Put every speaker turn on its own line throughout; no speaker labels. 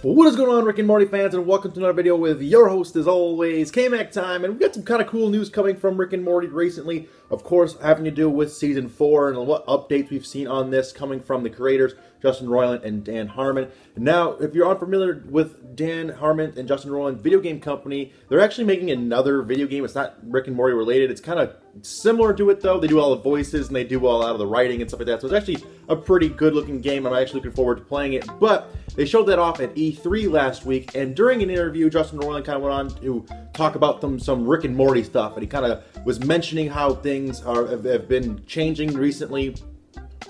What is going on, Rick and Morty fans, and welcome to another video with your host, as always, K-Mac time. And we've got some kind of cool news coming from Rick and Morty recently, of course, having to do with Season 4 and what updates we've seen on this coming from the creators, Justin Roiland and Dan Harmon. And now, if you're unfamiliar with Dan Harmon and Justin Roiland video game company, they're actually making another video game. It's not Rick and Morty related. It's kind of similar to it, though. They do all the voices, and they do all out of the writing and stuff like that. So it's actually a pretty good-looking game. I'm actually looking forward to playing it. But they showed that off at E3 last week, and during an interview, Justin Roiland kind of went on to talk about some Rick and Morty stuff, and he kind of was mentioning how things have been changing recently,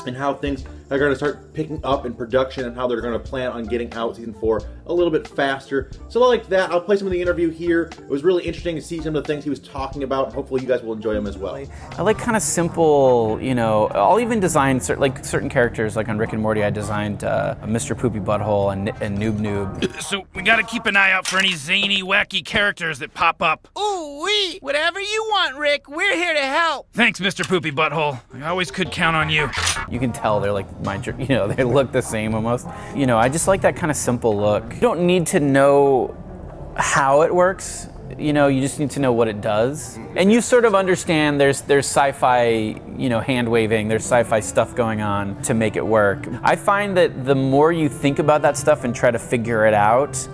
and how things are going to start picking up in production, and how they're going to plan on getting out Season 4 a little bit faster. So like that, I'll play some of the interview here. It was really interesting to see some of the things he was talking about, and hopefully you guys will enjoy them as well.
I like kind of simple, you know, I'll even design certain characters, like on Rick and Morty, I designed Mr. Poopy Butthole and Noob Noob.
So we gotta keep an eye out for any zany, wacky characters that pop up.
Ooh-wee! Whatever you want, Rick, we're here to help.
Thanks, Mr. Poopy Butthole. I always could count on you.
You can tell they're like, you know, they look the same almost. You know, I just like that kind of simple look. You don't need to know how it works. You know, you just need to know what it does. And you sort of understand there's sci-fi, you know, hand waving, there's sci-fi stuff going on to make it work. I find that the more you think about that stuff and try to figure it out,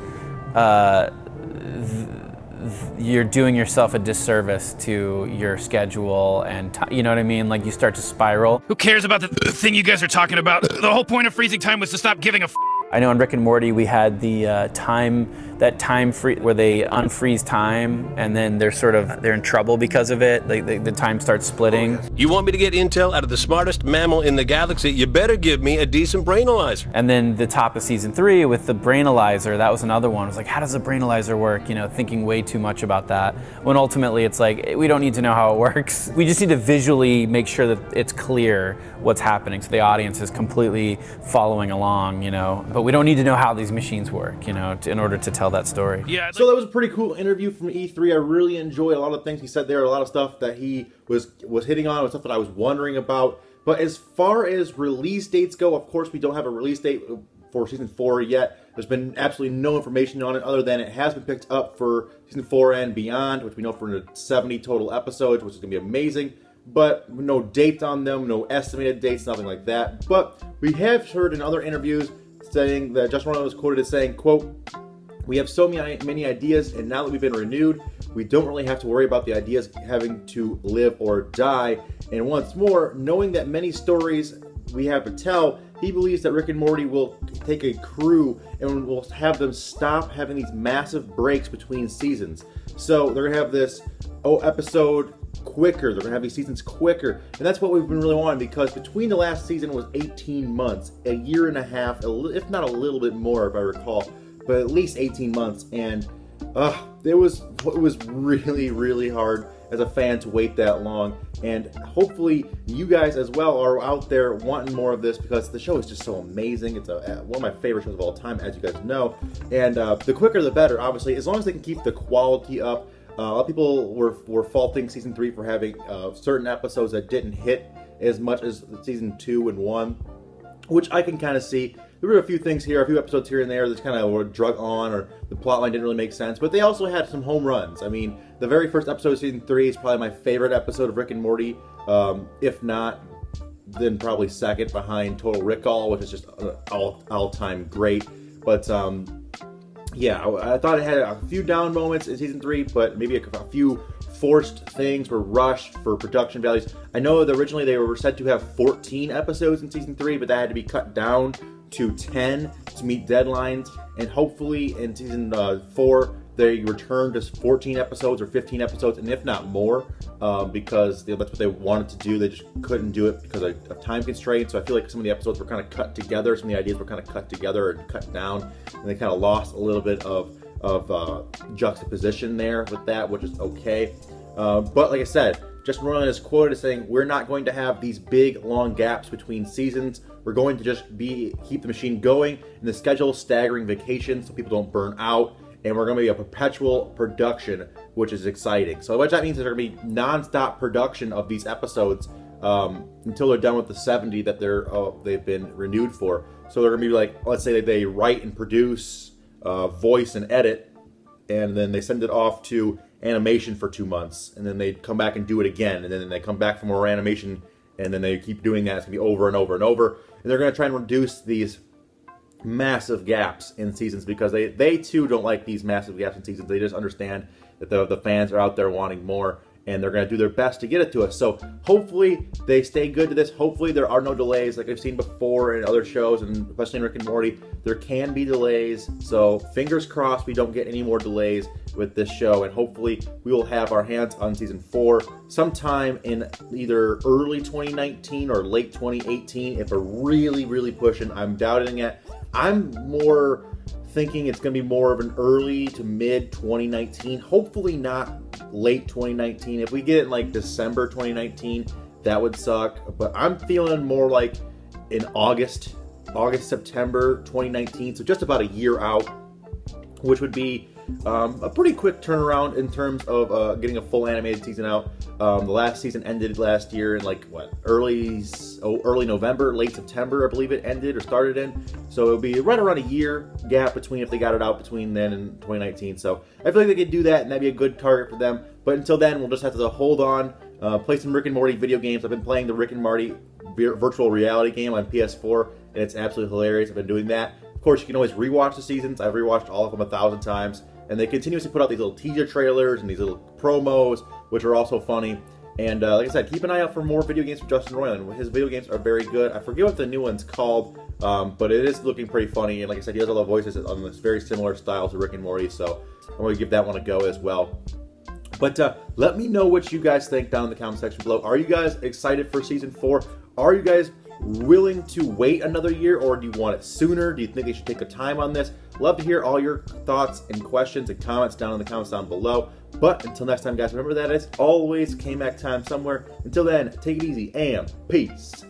you're doing yourself a disservice to your schedule and you know what I mean? Like, you start to spiral.
Who cares about the thing you guys are talking about? The whole point of freezing time was to stop giving a f.
I know on Rick and Morty we had the time free where they unfreeze time, and then they're in trouble because of it. The time starts splitting.
You want me to get intel out of the smartest mammal in the galaxy? You better give me a decent brainalyzer.
And then the top of Season 3 with the brainalyzer, that was another one. It was like, how does the brainalyzer work? You know, thinking way too much about that. When ultimately it's like, we don't need to know how it works. We just need to visually make sure that it's clear what's happening, so the audience is completely following along, you know. But we don't need to know how these machines work, you know, in order to tell that story.
Yeah.
So that was a pretty cool interview from E3. I really enjoyed a lot of things he said there, a lot of stuff that he was hitting on, stuff that I was wondering about. But as far as release dates go, of course, we don't have a release date for Season 4 yet. There's been absolutely no information on it other than it has been picked up for Season 4 and beyond, which we know for 70 total episodes, which is going to be amazing. But no dates on them, no estimated dates, nothing like that. But we have heard in other interviews saying that Justin Roiland was quoted as saying, quote, "We have so many ideas, and now that we've been renewed, we don't really have to worry about the ideas having to live or die. And once more, knowing that many stories we have to tell, he believes that Rick and Morty will take a crew and will have them stop having these massive breaks between seasons. So they're going to have this episode quicker. They're going to have these seasons quicker. And that's what we've been really wanting, because between the last season was 18 months, a year and a half, if not a little bit more if I recall, but at least 18 months. And it was really, really hard as a fan to wait that long. And hopefully you guys as well are out there wanting more of this, because the show is just so amazing. It's one of my favorite shows of all time, as you guys know. And the quicker the better, obviously, as long as they can keep the quality up. A lot of people were faulting Season 3 for having certain episodes that didn't hit as much as Season 2 and 1, which I can kind of see. There were a few things here, a few episodes here and there that kind of were drug on, or the plotline didn't really make sense, but they also had some home runs. I mean, the very first episode of Season 3 is probably my favorite episode of Rick and Morty, if not, then probably second behind Total Recall, which is just an all-time great. But yeah, I thought it had a few down moments in Season 3, but maybe a few forced things were rushed for production values. I know that originally they were said to have 14 episodes in Season 3, but that had to be cut down to 10 to meet deadlines. And hopefully in Season 4, they return to 14 episodes or 15 episodes, and if not more, because that's what they wanted to do. They just couldn't do it because of time constraints. So I feel like some of the episodes were kind of cut together, some of the ideas were kind of cut together and cut down, and they kind of lost a little bit of juxtaposition there with that, which is okay. But like I said, Justin Roiland is quoted as saying, "We're not going to have these big, long gaps between seasons. We're going to just keep the machine going, and the schedule staggering vacations so people don't burn out. And we're going to be a perpetual production, which is exciting." So what that means is there's going to be non-stop production of these episodes until they're done with the 70 that they've been renewed for. So they're going to be like, let's say that they write and produce voice and edit, and then they send it off to animation for 2 months, and then they come back and do it again, and then they come back for more animation, and then they keep doing that. It's going to be over and over and over, and they're going to try and reduce these massive gaps in seasons, because they too don't like these massive gaps in seasons. They just understand that the fans are out there wanting more, and they're going to do their best to get it to us. So hopefully they stay good to this. Hopefully there are no delays like I've seen before in other shows, and especially in Rick and Morty. There can be delays, so fingers crossed we don't get any more delays with this show, and hopefully we will have our hands on season 4 sometime in either early 2019 or late 2018 if we're really pushing. I'm doubting it. I'm more thinking it's going to be more of an early to mid 2019, hopefully not late 2019. If we get it in like December 2019, that would suck, but I'm feeling more like in August, September 2019, so just about a year out, which would be a pretty quick turnaround in terms of getting a full animated season out. The last season ended last year in like what, early November, late September, I believe it ended or started in. So it'll be right around a year gap between if they got it out between then and 2019. So I feel like they could do that, and that'd be a good target for them. But until then, we'll just have to hold on, play some Rick and Morty video games. I've been playing the Rick and Morty virtual reality game on PS4, and it's absolutely hilarious. I've been doing that. Of course, you can always rewatch the seasons. I've rewatched all of them 1,000 times. And they continuously put out these little teaser trailers and these little promos, which are also funny. And like I said, keep an eye out for more video games from Justin Roiland. His video games are very good. I forget what the new one's called, but it is looking pretty funny. And like I said, he has all the voices on this very similar style to Rick and Morty, so I'm going to give that one a go as well. But let me know what you guys think down in the comment section below. Are you guys excited for Season 4? Are you guys willing to wait another year, or do you want it sooner? Do you think they should take a time on this? Love to hear all your thoughts and questions and comments down in the comments down below. But until next time, guys, remember that it's always K-Mac time somewhere. Until then, take it easy and peace.